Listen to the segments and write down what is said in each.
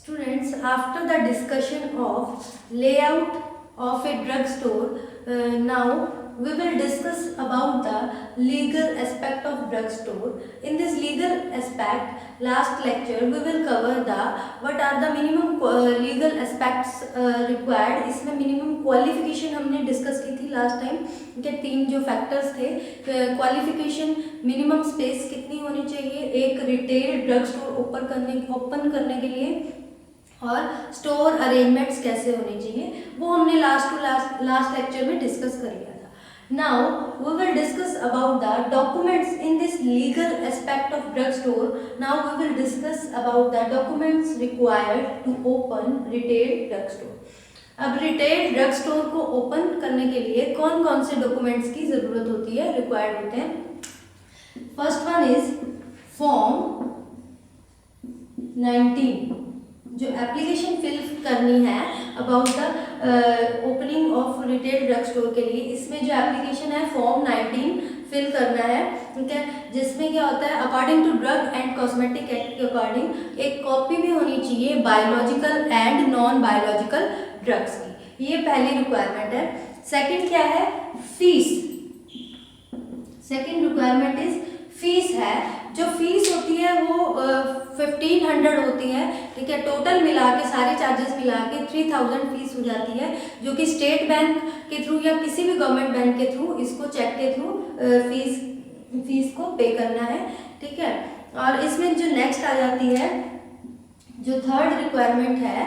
Students, after the discussion of layout of a drugstore, now we will discuss about the legal aspect of drugstore. In this legal aspect, last lecture we will cover the what are the minimum legal aspects required. इसमें minimum qualification हमने discuss की थी last time. के 3 जो factors थे, qualification, minimum space कितनी होनी चाहिए एक रिटेल ड्रग स्टोर ओपन करने के लिए, और स्टोर अरेंजमेंट्स कैसे होने चाहिए वो हमने लास्ट लेक्चर में डिस्कस कर लिया था. Now we will discuss about the documents in this legal aspect of drug store. Now we will discuss about the documents required to open retail drug store. अब रिटेल ड्रग स्टोर को open करने के लिए कौन कौन से documents की ज़रूरत होती है, रिक्वायर्ड होते हैं. First one is form 19. जो एप्लीकेशन फिल करनी है about the opening of retail drug store के लिए, इसमें जो एप्लीकेशन है फॉर्म 19 फिल करना है. ठीक है, जिसमें क्या होता है according to drug and cosmetic act के अकॉर्डिंग एक कॉपी भी होनी चाहिए biological and non biological drugs की. ये पहली रिक्वायरमेंट है. सेकंड क्या है, fees. Second requirement is fees है. जो फीस होती है वो 1500 होती है. ठीक है, टोटल मिला के सारे चार्जेस मिला के 3000 फीस हो जाती है, जो कि स्टेट बैंक के थ्रू या किसी भी गवर्नमेंट बैंक के थ्रू, इसको चेक के थ्रू फीस को पे करना है. ठीक है, और इसमें जो नेक्स्ट आ जाती है, जो थर्ड रिक्वायरमेंट है,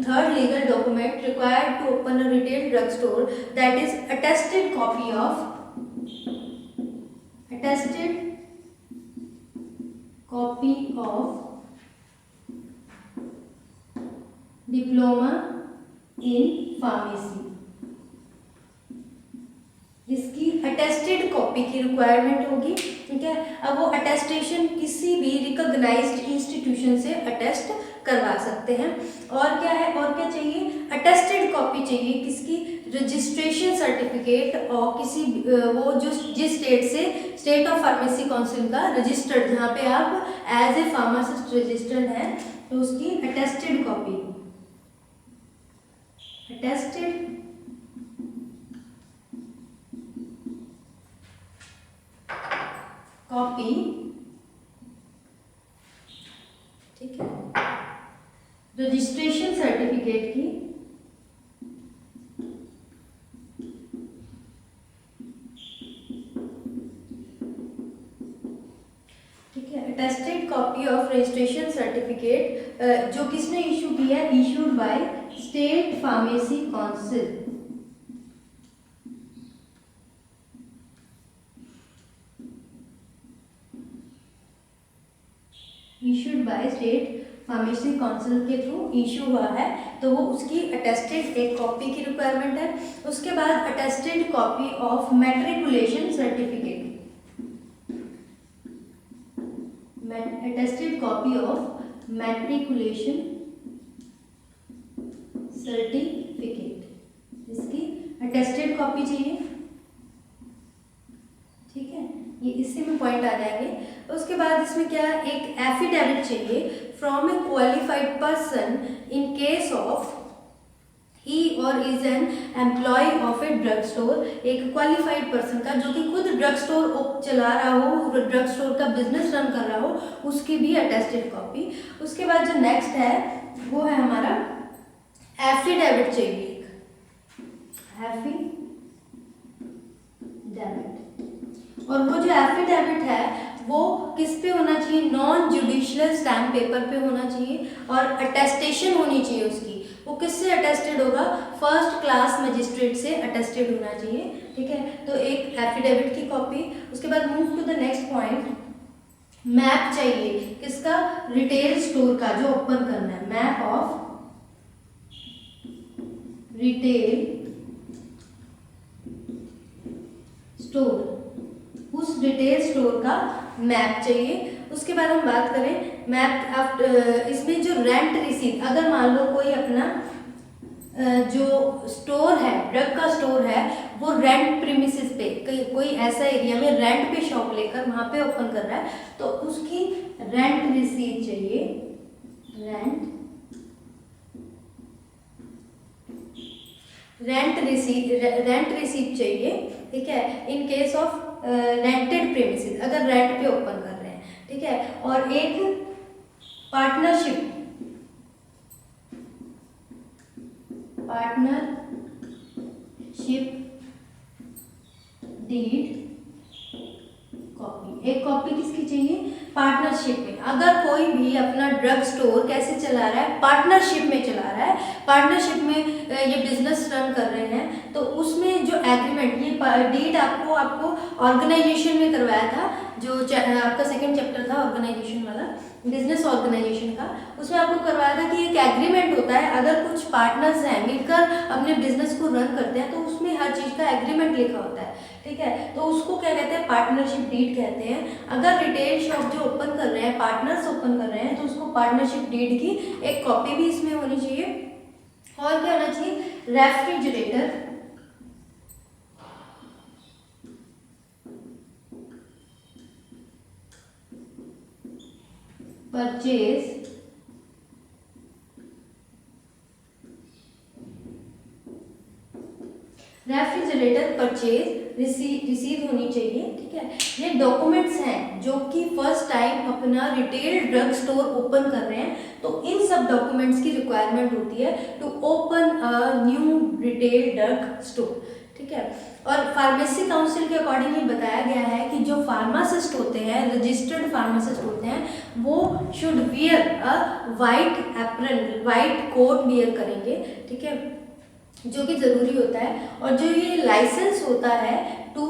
third legal document required to open a retail drug store, that is attested copy of diploma in pharmacy. इसकी अटेस्टेड कॉपी की रिक्वायरमेंट होगी. ठीक है, अब वो अटेस्टेशन किसी भी रिकॉग्नाइज्ड इंस्टीट्यूशन से अटेस्ट करवा सकते हैं. और क्या है, और क्या चाहिए, अटेस्टेड कॉपी चाहिए किसकी, रजिस्ट्रेशन सर्टिफिकेट और किसी वो जो जिस स्टेट ऑफ फार्मेसी काउंसिल का रजिस्टर्ड, जहाँ पे आप एज ए फार्मासिस्ट रजिस्टर्ड हैं, तो उसकी अटेस्टेड कॉपी, अटेस्टेड कॉपी. ठीक है, रजिस्ट्रेशन सर्टिफिकेट की, ठीक है, attested copy of registration certificate जो किसने इशू किया है, issued by state pharmacy council. Issued by state pharmacy council के थ्रू इशू हुआ है, तो वो उसकी अटेस्टेड एक कॉपी की रिक्वायरमेंट है. उसके बाद attested copy of matriculation certificate, attested copy of matriculation certificate, इसकी अटेस्टेड कॉपी चाहिए. ठीक है, ये इससे में पॉइंट आ जाएंगे. उसके बाद इसमें क्या, एक एफिडेविट चाहिए from a qualified person in case of he और is an employee of a drug store. एक क्वालिफाइड पर्सन का जो कि खुद ड्रग स्टोर चला रहा हो, ड्रग स्टोर का बिजनेस रन कर रहा हो, उसकी भी अटेस्टेड कॉपी. उसके बाद जो नेक्स्ट है वो है हमारा एफिडेविट चाहिए, एफिडेविट. और वो जो एफिडेविट है वो किस पे होना चाहिए, नॉन जुडिशियल स्टैम्प पेपर पे होना चाहिए, और अटेस्टेशन होनी चाहिए उसकी. वो किससे अटेस्टेड होगा, फर्स्ट क्लास मजिस्ट्रेट से अटेस्टेड होना चाहिए. ठीक है, तो एक एफिडेविट की कॉपी. उसके बाद move to the next point, map चाहिए किसका, रिटेल स्टोर का जो ओपन करना है, मैप ऑफ रिटेल स्टोर, उस रिटेल स्टोर का मैप चाहिए. उसके बाद हम बात करें मैप, इसमें जो रेंट रिसीट, अगर मान लो कोई अपना जो स्टोर है, ड्रग का स्टोर है, वो रेंट प्रीमिसेस पे कोई ऐसा एरिया में रेंट पे शॉप लेकर वहाँ पे ओपन कर रहा है, तो उसकी रेंट रिसीट चाहिए, रेंट रेंट रिसीप्ट चाहिए, ठीक है, इन केस ऑफ रेंटेड प्रेमिसेस, अगर रेंट पे ओपन कर रहे हैं, ठीक है। और एक पार्टनरशिप डीड कॉपी, एक कॉपी किसकी चाहिए, पार्टनरशिप में। अगर कोई भी अपना ड्रग स्टोर कैसे चला रहा है, पार्टनरशिप में चला रहा है, पार्टनरशिप में ये बिजनेस रन कर रहे हैं, तो उसमें जो एग्रीमेंट, ये डीड आपको ऑर्गेनाइजेशन में करवाया था, जो आपका सेकंड चैप्टर था ऑर्गेनाइजेशन वाला, बिजनेस ऑर्गेनाइजेशन का, उसमें आपको करवाया था कि एक एग्रीमेंट होता है, अगर कुछ पार्टनर्स हैं मिलकर अपने बिजनेस को रन करते हैं तो उसमें हर चीज़ का एग्रीमेंट लिखा होता है, ठीक है। तो उसको क्या कहते हैं, पार्टनरशिप डीड कहते हैं। अगर रिटेल शॉप जो ओपन कर रहे हैं, पार्टनर्स ओपन कर रहे हैं, तो उसको पार्टनरशिप डीड की एक कॉपी भी इसमें होनी चाहिए। और क्या होना चाहिए, रेफ्रिजरेटर परचेज रिसीव होनी चाहिए, ठीक है। ये डॉक्यूमेंट्स हैं जो कि फर्स्ट टाइम अपना रिटेल ड्रग स्टोर ओपन कर रहे हैं, तो इन सब डॉक्यूमेंट्स की रिक्वायरमेंट होती है to open a new retail drug store, ठीक है। और फार्मेसी काउंसिल के अकॉर्डिंग ये बताया गया है कि जो फार्मासिस्ट होते हैं, रजिस्टर्ड फार्मासिस्ट होते हैं, वो should wear a white apron, white coat wear करेंगे, ठीक है, जो कि ज़रूरी होता है। और जो ये लाइसेंस होता है to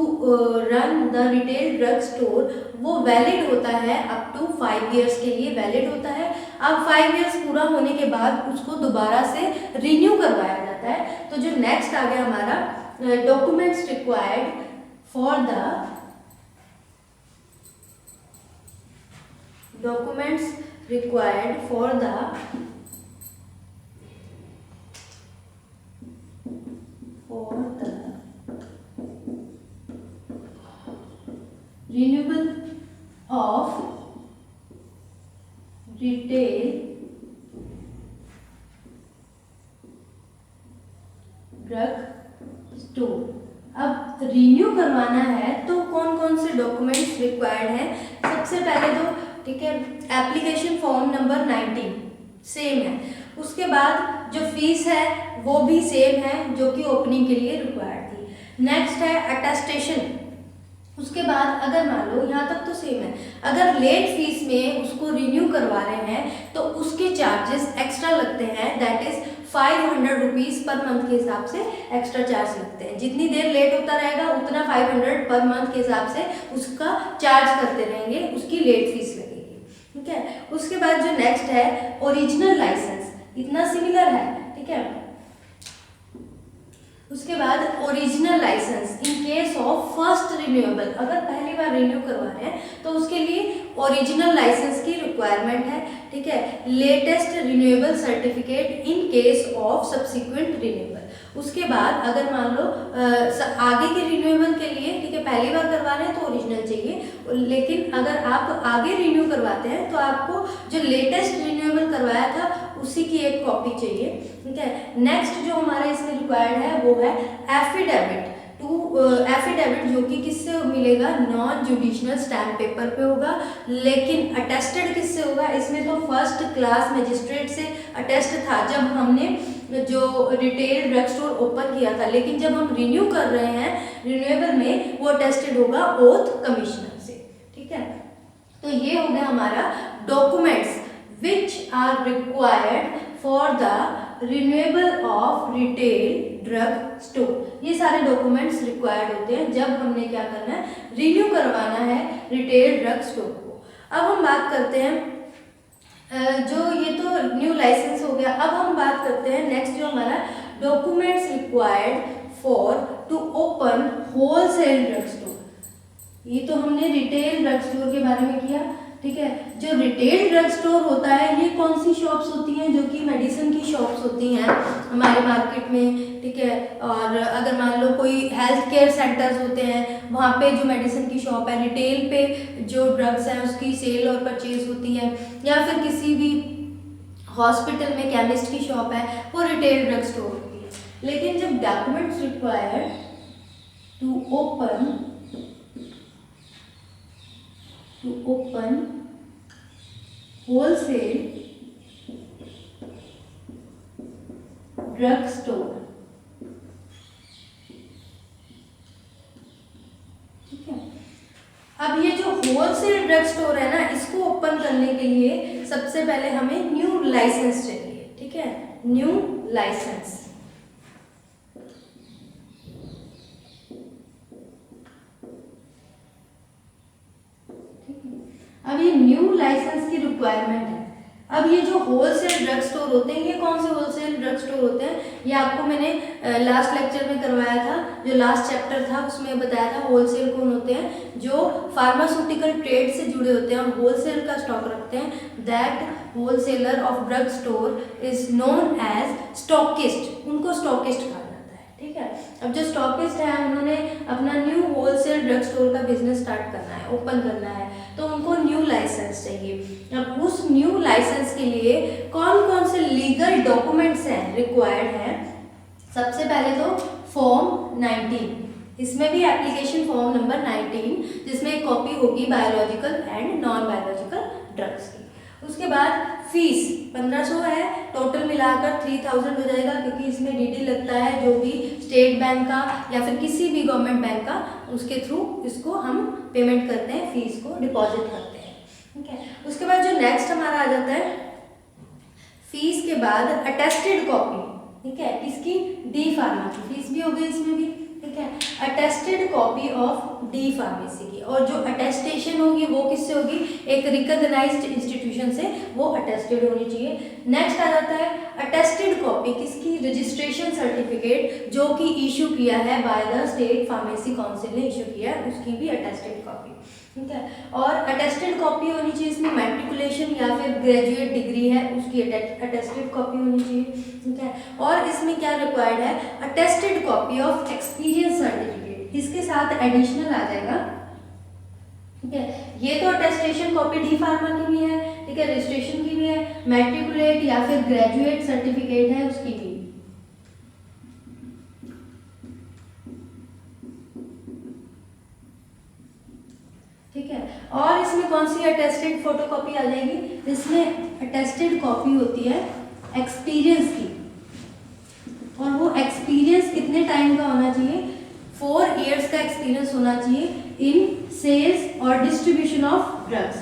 run the retail drug store, वो वैलिड होता है अप टू 5 years के लिए वैलिड होता है। अब 5 years पूरा होने के बाद उसको दोबारा से रिन्यू करवाया जाता है। तो जो नेक्स्ट आ गया हमारा documents required for the renewal of retail drug store. अब रिन्यू करवाना है तो कौन कौन से डॉक्यूमेंट्स रिक्वायर्ड हैं, सबसे पहले तो, ठीक है, एप्लीकेशन फॉर्म नंबर 19 सेम है। उसके बाद जो फीस है वो भी सेम है जो कि ओपनिंग के लिए रिक्वायर्ड थी। नेक्स्ट है अटेस्टेशन। उसके बाद अगर मान लो, यहाँ तक तो सेम है, अगर लेट फीस में उसको रिन्यू करवा रहे हैं तो उसके चार्जेस एक्स्ट्रा लगते हैं, that is 500 rupees per month के हिसाब से एक्स्ट्रा चार्ज लगते हैं। जितनी देर लेट होता रहेगा उतना 500 पर मंथ के हिसाब से उसका चार्ज करते रहेंगे, उसकी लेट फीस लगेगी, ठीक है। उसके बाद जो नेक्स्ट है ओरिजिनल लाइसेंस, इतना सिमिलर है, ठीक है। उसके बाद original license in case of first renewable, अगर पहली बार रिन्यू करवा रहे हैं तो उसके लिए ओरिजिनल लाइसेंस की रिक्वायरमेंट है, ठीक है। Latest renewable certificate in case of subsequent renewable. उसके बाद अगर मान लो आगे के रिन्यूएबल के लिए, ठीक है, पहली बार करवा रहे हैं तो ओरिजिनल चाहिए, लेकिन अगर आप आगे रिन्यू करवाते हैं तो आपको जो लेटेस्ट रिन्यूएबल करवाया था उसी की एक कॉपी चाहिए, ठीक है। नेक्स्ट जो हमारा इसमें रिक्वायर्ड है वो है एफिडेविट एफिडेविट, जो कि किससे मिलेगा, नॉन जुडिशनल स्टैम्प पेपर पे होगा, लेकिन अटेस्टेड किससे होगा, इसमें तो फर्स्ट क्लास मजिस्ट्रेट से अटेस्ट था जब हमने जो रिटेल ड्रग स्टोर ओपन किया था, लेकिन जब हम रिन्यू कर रहे हैं रिन्यूएबल में, वो अटेस्टेड होगा ओथ कमिश्नर से, ठीक है। तो ये हो गया हमारा documents which are required for the renewable of retail drug store. ये सारे डॉक्यूमेंट्स रिक्वायर्ड होते हैं जब हमने क्या करना है, रिन्यू करवाना है रिटेल ड्रग स्टोर को। अब हम बात करते हैं जो ये तो न्यू लाइसेंस हो गया। अब हम बात करते हैं नेक्स्ट जो हमारा documents required for to open wholesale drug store. ये तो हमने रिटेल ड्रग स्टोर के बारे में किया, ठीक है। जो रिटेल ड्रग स्टोर होता है ये कौन सी शॉप्स होती हैं, जो कि मेडिसिन की शॉप्स होती हैं हमारे मार्केट में, ठीक है। और अगर मान लो कोई हेल्थ केयर सेंटर्स होते हैं, वहाँ पे जो मेडिसिन की शॉप है, रिटेल पे जो ड्रग्स हैं उसकी सेल और परचेज होती है, या फिर किसी भी हॉस्पिटल में केमिस्ट की शॉप है, वो रिटेल ड्रग स्टोर होती है, लेकिन जब documents required to open wholesale drug store, ठीक है। अब ये जो होलसेल ड्रग स्टोर है ना, इसको ओपन करने के लिए सबसे पहले हमें न्यू लाइसेंस चाहिए, ठीक है, न्यू लाइसेंस। अब ये न्यू लाइसेंस की रिक्वायरमेंट है। अब ये जो होलसेल ड्रग स्टोर होते हैं, ये कौन से होलसेल ड्रग स्टोर होते हैं, ये आपको मैंने लास्ट लेक्चर में करवाया था, जो लास्ट चैप्टर था उसमें बताया था होलसेल कौन होते हैं, जो फार्मास्यूटिकल ट्रेड से जुड़े होते हैं और होलसेल का स्टॉक रखते हैं। That wholesaler of drug store is known as stockist, उनको स्टॉकिस्ट कहा जाता है, ठीक है। अब जो स्टॉकिस्ट है, उन्होंने अपना न्यू होलसेल ड्रग स्टोर का बिजनेस स्टार्ट करना है, ओपन करना है, तो उनको न्यू लाइसेंस चाहिए। अब उस न्यू लाइसेंस के लिए कौन कौन से लीगल डॉक्यूमेंट्स हैं रिक्वायर्ड हैं। सबसे पहले तो फॉर्म 19, इसमें भी एप्लीकेशन फॉर्म नंबर 19, जिसमें एक कॉपी होगी biological and non biological drugs की। उसके बाद फीस 1500 है, टोटल मिलाकर 3000 हो जाएगा, क्योंकि इसमें डीडी लगता है, जो भी स्टेट बैंक का या फिर किसी भी गवर्नमेंट बैंक का, उसके थ्रू इसको हम पेमेंट करते हैं, फीस को डिपॉजिट करते हैं, ठीक है। उसके बाद जो नेक्स्ट हमारा आ जाता है, फीस के बाद अटेस्टेड कॉपी, ठीक है, इसकी डी फार्मा की फीस भी हो गई इसमें भी, ठीक है। Attested copy of D pharmacy की, और जो अटेस्टेशन होगी वो किससे होगी, एक रिकॉग्नाइज्ड इंस्टीट्यूशन से वो अटेस्टेड होनी चाहिए। नेक्स्ट आ जाता है अटेस्टेड कॉपी किसकी, रजिस्ट्रेशन सर्टिफिकेट जो कि इशू किया है by the state pharmacy council ने इशू किया है, उसकी भी अटेस्टेड कॉपी, ठीक है। और अटेस्टेड कॉपी होनी चाहिए इसमें मैट्रिकुलेशन या फिर ग्रेजुएट डिग्री है उसकी अटेस्टेड कॉपी होनी चाहिए, ठीक है। और इसमें क्या रिक्वायर्ड है, attested copy of experience certificate, इसके साथ एडिशनल आ जाएगा, ठीक है। ये तो अटेस्टेशन कॉपी डी फार्मा की भी है, ठीक है, रजिस्ट्रेशन की भी है, मैट्रिकुलेट या फिर ग्रेजुएट सर्टिफिकेट है उसकी भी, ठीक है। और इसमें कौन सी अटेस्टेड फोटोकॉपी आ जाएगी, इसमें अटेस्टेड कॉपी होती है एक्सपीरियंस की, और वो एक्सपीरियंस कितने टाइम का होना चाहिए, 4 इयर्स का एक्सपीरियंस होना चाहिए इन सेल्स और डिस्ट्रीब्यूशन ऑफ ड्रग्स,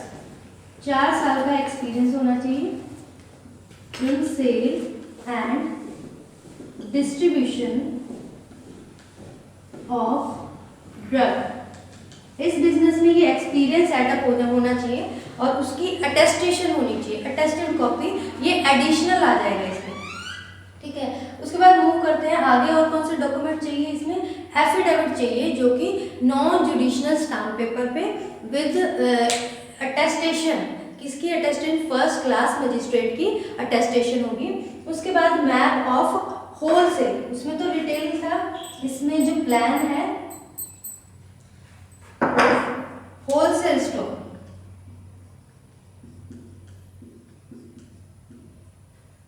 4 साल का एक्सपीरियंस होना चाहिए in sale and distribution of drug. इस बिजनेस में ये एक्सपीरियंस सेटअप होना चाहिए और उसकी अटेस्टेशन होनी चाहिए, अटेस्टेड कॉपी, ये एडिशनल आ जाएगा इसमें, ठीक है। उसके बाद मूव करते हैं आगे, और कौन से डॉक्यूमेंट चाहिए इसमें, एफिडेविट चाहिए जो कि नॉन जुडिशनल स्टाम्प पेपर पे विद अटेस्टेशन, किसकी अटेस्टेशन, फर्स्ट क्लास मजिस्ट्रेट की अटेस्टेशन होगी। उसके बाद मैप ऑफ होलसेल, उसमें तो रिटेल था, इसमें जो प्लान है होलसेल स्टोर,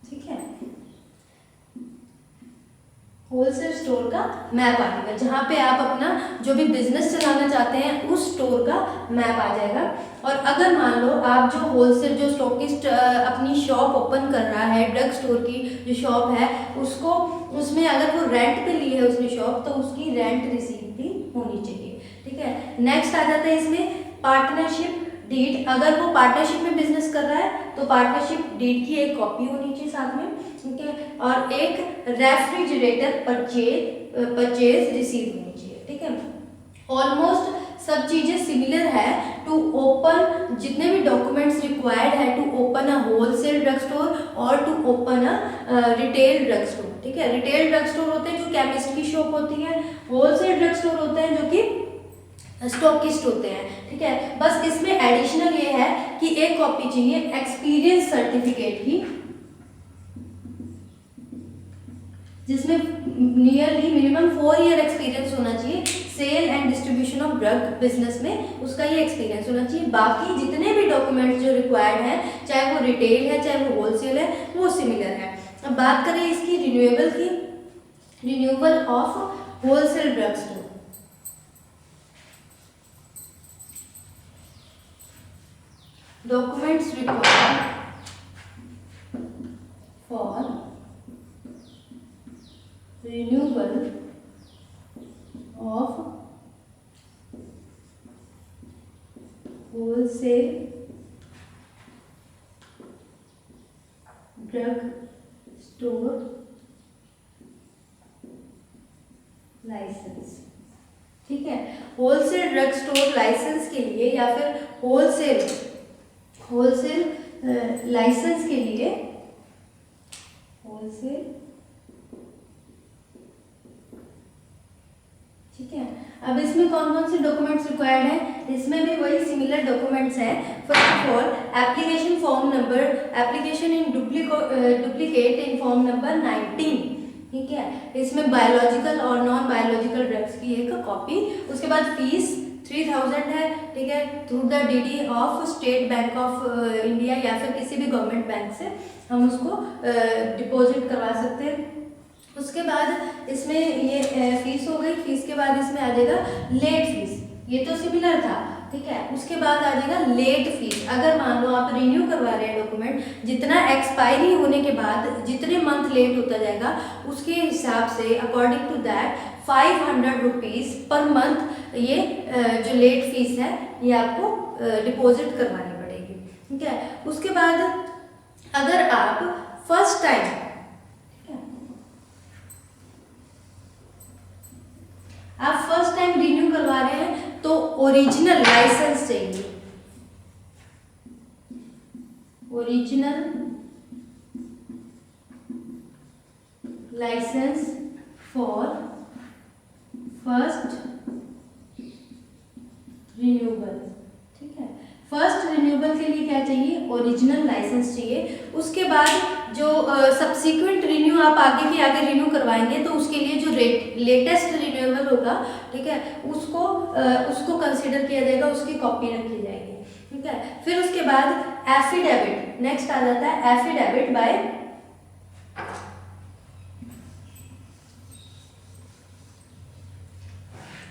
ठीक है, होलसेल स्टोर का मैप आ जाएगा, जहां पे आप अपना जो भी बिजनेस चलाना चाहते हैं उस स्टोर का मैप आ जाएगा। और अगर मान लो आप जो होलसेल जो स्टॉकिस्ट अपनी शॉप ओपन कर रहा है, ड्रग स्टोर की जो शॉप है उसको, उसमें अगर वो रेंट पे ली है उसने शॉप, तो उसकी रेंट रिसीट भी होनी चाहिए, ठीक है। नेक्स्ट आ जाता है इसमें पार्टनरशिप डीड, अगर वो पार्टनरशिप में बिजनेस कर रहा है तो पार्टनरशिप डीड की एक कॉपी होनी चाहिए साथ में, ठीक है। और एक रेफ्रिजरेटर परचेज रिसीव होनी चाहिए, ठीक है। ऑलमोस्ट सब चीजें सिमिलर है टू ओपन, जितने भी डॉक्यूमेंट्स रिक्वायर्ड है to open a wholesale drug store और to open a retail drug store, ठीक है। रिटेल ड्रग स्टोर होते हैं जो केमिस्ट की शॉप होती है, होलसेल ड्रग स्टोर होते हैं जो कि स्टॉकिस्ट होते हैं, ठीक है। बस इसमें एडिशनल ये है कि एक कॉपी चाहिए एक्सपीरियंस सर्टिफिकेट की, जिसमें नियरली मिनिमम 4 ईयर एक्सपीरियंस होना चाहिए sale and distribution of drug business में, उसका ये एक्सपीरियंस होना चाहिए। बाकी जितने भी डॉक्यूमेंट्स जो रिक्वायर्ड हैं, चाहे वो रिटेल है चाहे वो होलसेल है, वो सिमिलर है। अब बात करें इसकी रिन्यूएबल की, renewal of wholesale drugstore. Documents required for renewal of wholesale drug store license. ठीक है, होलसेल ड्रग स्टोर लाइसेंस के लिए या फिर होलसेल लाइसेंस के लिए होलसेल, ठीक है। अब इसमें कौन कौन से डॉक्यूमेंट्स रिक्वायर्ड है, इसमें भी वही सिमिलर डॉक्यूमेंट्स हैं। First of all application form number, application in duplicate in form number 19, ठीक है। इसमें बायोलॉजिकल और नॉन बायोलॉजिकल ड्रग्स की एक कॉपी। उसके बाद फीस 3000 है, ठीक है, through the DD of state bank of India या फिर किसी भी गवर्नमेंट बैंक से हम उसको डिपॉजिट करवा सकते हैं। उसके बाद इसमें ये फीस हो गई। फीस के बाद इसमें आ जाएगा लेट फीस, ये तो सिमिलर था, ठीक है। उसके बाद आ जाएगा लेट फीस। अगर मान लो आप रिन्यू करवा रहे हैं डॉक्यूमेंट, जितना एक्सपायरी होने के बाद जितने मंथ लेट होता जाएगा उसके हिसाब से according to that 500 rupees per month ये जो लेट फीस है ये आपको डिपॉजिट करवानी पड़ेगी, ठीक है। उसके बाद अगर आप फर्स्ट टाइम रिन्यू करवा रहे हैं तो ओरिजिनल लाइसेंस चाहिए, original license for first renewal, ठीक है। फर्स्ट रिन्यूअल के लिए क्या चाहिए, ओरिजिनल लाइसेंस चाहिए। उसके बाद जो सब्सिक्वेंट रिन्यू आप आगे के आगे रिन्यू करवाएंगे तो उसके लिए जो लेटेस्ट रिन्यूअल होगा, ठीक है, उसको कंसीडर किया जाएगा, उसकी कॉपी रखी जाएगी, ठीक है। फिर उसके बाद एफिडेविट, नेक्स्ट आ जाता है एफिडेविट बाय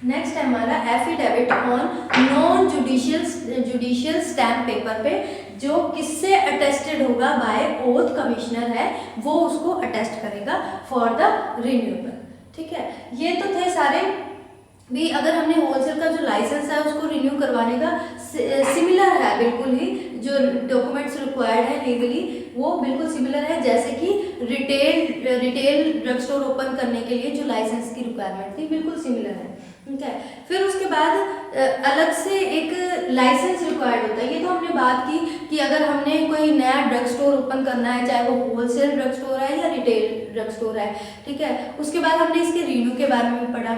नेक्स्ट है हमारा affidavit on non judicial stamp paper पे, जो किससे अटेस्टेड होगा, बाय ओथ कमिश्नर है वो उसको अटेस्ट करेगा फॉर द रिन्यूअल, ठीक है। ये तो थे सारे भी। अगर हमने होलसेल का जो लाइसेंस है उसको रिन्यू करवाने का सिमिलर है, बिल्कुल ही जो डॉक्यूमेंट्स रिक्वायर्ड है लीगली वो बिल्कुल सिमिलर है, जैसे कि रिटेल ड्रग स्टोर ओपन करने के लिए जो लाइसेंस की रिक्वायरमेंट थी बिल्कुल सिमिलर है, ठीक है। फिर उसके बाद अलग से एक लाइसेंस रिक्वायर्ड होता है। ये तो हमने बात की कि अगर हमने कोई नया ड्रग स्टोर ओपन करना है, चाहे वो होलसेल ड्रग स्टोर है या रिटेल ड्रग स्टोर है, ठीक है। उसके बाद हमने इसके रिन्यू के बारे में भी पढ़ा।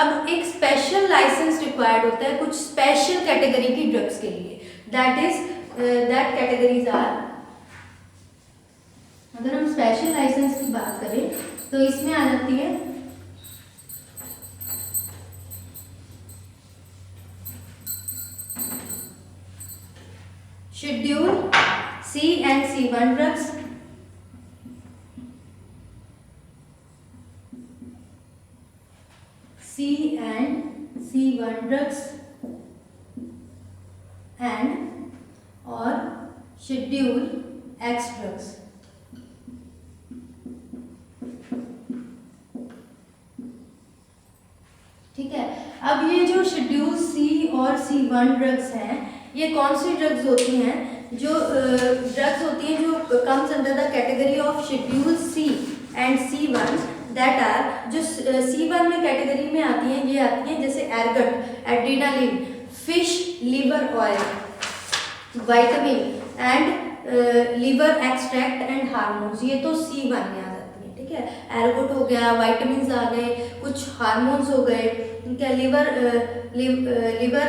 अब एक स्पेशल लाइसेंस रिक्वायर्ड होता है कुछ स्पेशल कैटेगरी की ड्रग्स के लिए, दैट कैटेगरीज आर, अगर हम स्पेशल लाइसेंस की बात करें तो इसमें आ जाती है schedule C and C1 drugs, C and C1 drugs and और शेड्यूल X ड्रग्स, ठीक है। अब ये जो शेड्यूल C और C1 ड्रग्स हैं, ये कौन सी ड्रग्स होती हैं, जो ड्रग्स होती हैं जो comes under the category of schedule C and C1, that are, जो C1 में कैटेगरी में आती हैं, ये आती हैं जैसे एर्गट, adrenaline, fish liver oil, vitamin and liver extract and hormones, ये तो C1 में आ जाती हैं, ठीक है। एर्गोट हो गया, विटामिन आ गए, कुछ हार्मोन्स हो गए, ठीक है, लिवर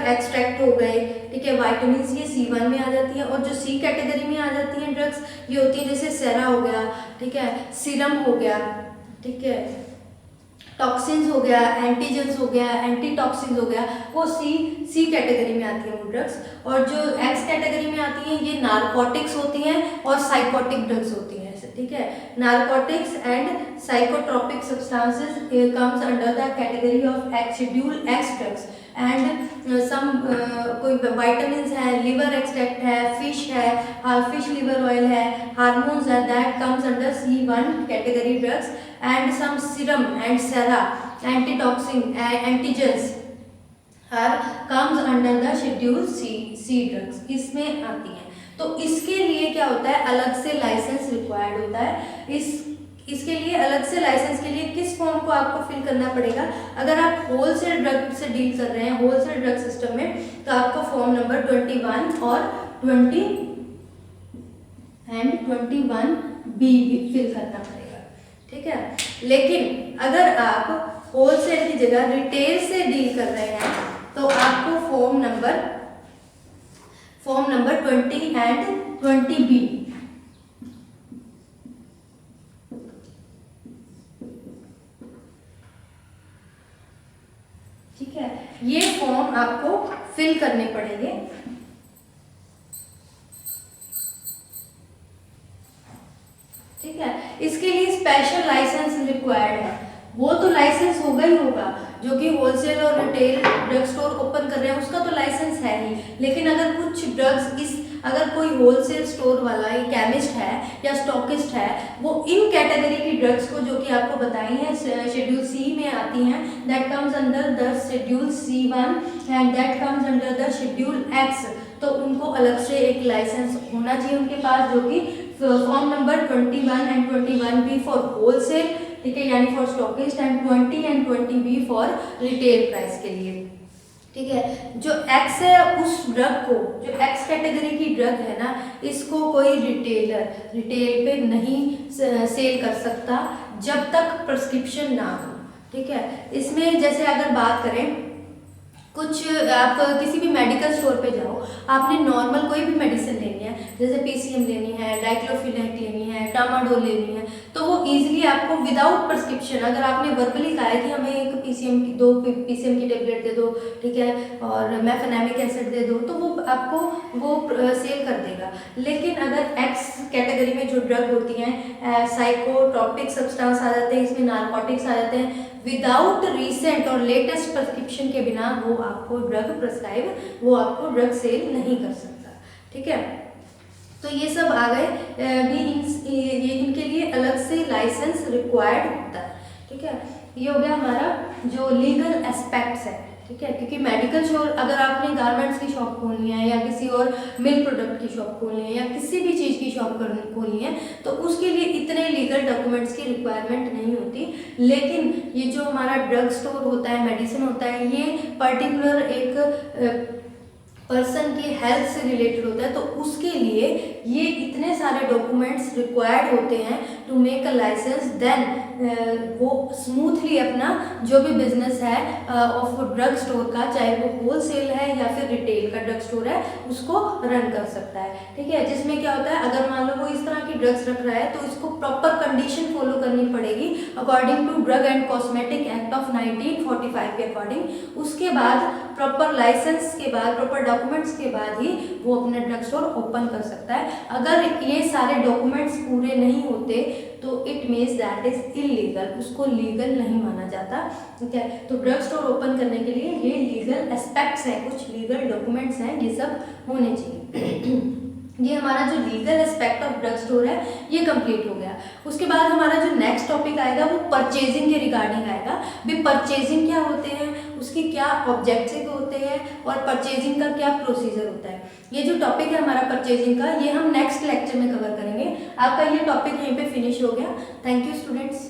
एक्सट्रैक्ट हो गए, ठीक है, विटामिन ये C1 में आ जाती है। और जो C कैटेगरी में आ जाती हैं ड्रग्स, ये होती है जैसे सेरा हो गया, ठीक है, सीरम हो गया, ठीक है, टॉक्सिन्स हो गया, एंटीजेंस हो गया, एंटीटॉक्सिन्स हो गया, वो सी कैटेगरी में आती है वो ड्रग्स। और जो X कैटेगरी में आती हैं ये नारकोटिक्स होती हैं और साइकोटिक ड्रग्स होती हैं, ठीक है। Narcotics and psychotropic substances comes under the category of X schedule X drugs and some कोई विटामिन्स है, लिवर एक्सट्रैक्ट है, फिश है, फिश लिवर ऑयल है, हार्मोन्स है, that comes under C1 category drugs and some serum and sera antitoxin antigens are comes under the schedule C drugs, इसमें आती हैं। तो इसके लिए क्या होता है, अलग से लाइसेंस रिक्वायर्ड होता है। इसके लिए अलग से लाइसेंस के लिए किस फॉर्म को आपको फिल करना पड़ेगा? अगर आप होलसेल ड्रग से डील कर रहे हैं, होलसेल ड्रग सिस्टम में, तो आपको फॉर्म नंबर 21 और 20 एंड 21B फिल करना पड़ेगा, ठीक है। लेकिन अगर आप होलसेल की जगह रिटेल से डील कर रहे हैं तो आपको फॉर्म नंबर 20 एंड 20B ठीक है, ये फॉर्म आपको फिल करने पड़ेंगे। ठीक है, इसके लिए स्पेशल लाइसेंस रिक्वायर्ड है। वो तो लाइसेंस होगा ही होगा, जो कि होलसेल और रिटेल ड्रग स्टोर ओपन कर रहे हैं उसका तो लाइसेंस है ही। लेकिन अगर कुछ ड्रग्स अगर कोई होलसेल स्टोर वाला या केमिस्ट है या स्टॉकिस्ट है, वो इन कैटेगरी की ड्रग्स को जो कि आपको बताई हैं शेड्यूल सी में आती हैं, that comes under the schedule C1 and that comes under the schedule X, तो उनको अलग से एक लाइसेंस होना चाहिए उनके पास, जो कि form number 21 and 21B for wholesale, ठीक है, यानी for stockist, and 20 and 20B for retail price के लिए, ठीक है। जो X है उस ड्रग को, जो X कैटेगरी की ड्रग है ना, इसको कोई रिटेल पे नहीं सेल कर सकता जब तक प्रिस्क्रिप्शन ना हो, ठीक है। इसमें जैसे अगर बात करें, कुछ आप किसी भी मेडिकल स्टोर पे जाओ, आपने नॉर्मल कोई भी मेडिसिन लेनी है, जैसे PCM लेनी है, डाइक्लोफिनेक लेनी है, ट्रामाडोल लेनी है, तो वो इजीली आपको विदाउट प्रिस्क्रिप्शन, अगर आपने वर्बली कहा है कि हमें एक दो PCM की टेबलेट दे दो, ठीक है, और मेफेनेमिक एसिड दे दो, तो वो आपको सेल कर देगा। लेकिन अगर X कैटेगरी में जो ड्रग होती हैं, साइकोट्रोपिक सब्सटेंस आ जाते हैं, इसमें नारकोटिक्स आ जाते हैं, विदाउट रिसेंट और लेटेस्ट प्रिस्क्रिप्शन के बिना वो आपको ड्रग सेल नहीं कर सकता, ठीक है। तो ये सब आ गए भी, इनके लिए अलग से लाइसेंस रिक्वायर्ड होता है, ठीक है। ये हो गया हमारा जो लीगल एस्पेक्ट्स है, ठीक है, क्योंकि मेडिकल स्टोर, अगर आपने गारमेंट्स की शॉप खोलनी है या किसी और मिल्क प्रोडक्ट की शॉप खोलनी है या किसी भी चीज़ की शॉप खोलनी है, तो उसके लिए इतने लीगल डॉक्यूमेंट्स की रिक्वायरमेंट नहीं होती। लेकिन ये जो हमारा ड्रग स्टोर होता है, मेडिसिन होता है, ये पर्टिकुलर एक पर्सन की हेल्थ से रिलेटेड होता है, तो उसके लिए ये इतने सारे डॉक्यूमेंट्स रिक्वायर्ड होते हैं to make a license, then वो स्मूथली अपना जो भी बिजनेस है ऑफ ड्रग स्टोर का, चाहे वो होलसेल है या फिर रिटेल का ड्रग स्टोर है, उसको रन कर सकता है, ठीक है। जिसमें क्या होता है, अगर मान लो वो इस तरह की ड्रग्स रख रहा है, तो इसको प्रॉपर कंडीशन फॉलो करनी पड़ेगी according to drug and cosmetic act of 1945 के अकॉर्डिंग। उसके बाद प्रॉपर लाइसेंस के बाद, प्रॉपर डॉक्यूमेंट्स के बाद ही वो अपना ड्रग स्टोर ओपन कर सकता है। अगर ये सारे डॉक्यूमेंट्स पूरे नहीं होते तो it means that is illegal, उसको लीगल नहीं माना जाता, ठीक है। तो ड्रग स्टोर ओपन करने के लिए ये लीगल एस्पेक्ट्स हैं, कुछ लीगल डॉक्यूमेंट्स हैं, ये सब होने चाहिए। ये हमारा जो legal aspect of drug store है ये कंप्लीट हो गया। उसके बाद हमारा जो नेक्स्ट टॉपिक आएगा वो परचेजिंग के रिगार्डिंग आएगा। भी परचेजिंग क्या होते हैं, उसकी क्या ऑब्जेक्टिव होते हैं और परचेजिंग का क्या प्रोसीजर होता है। ये जो टॉपिक है हमारा परचेजिंग का, ये हम नेक्स्ट लेक्चर में कवर करेंगे। आपका ये टॉपिक यहीं पे फिनिश हो गया। Thank you students.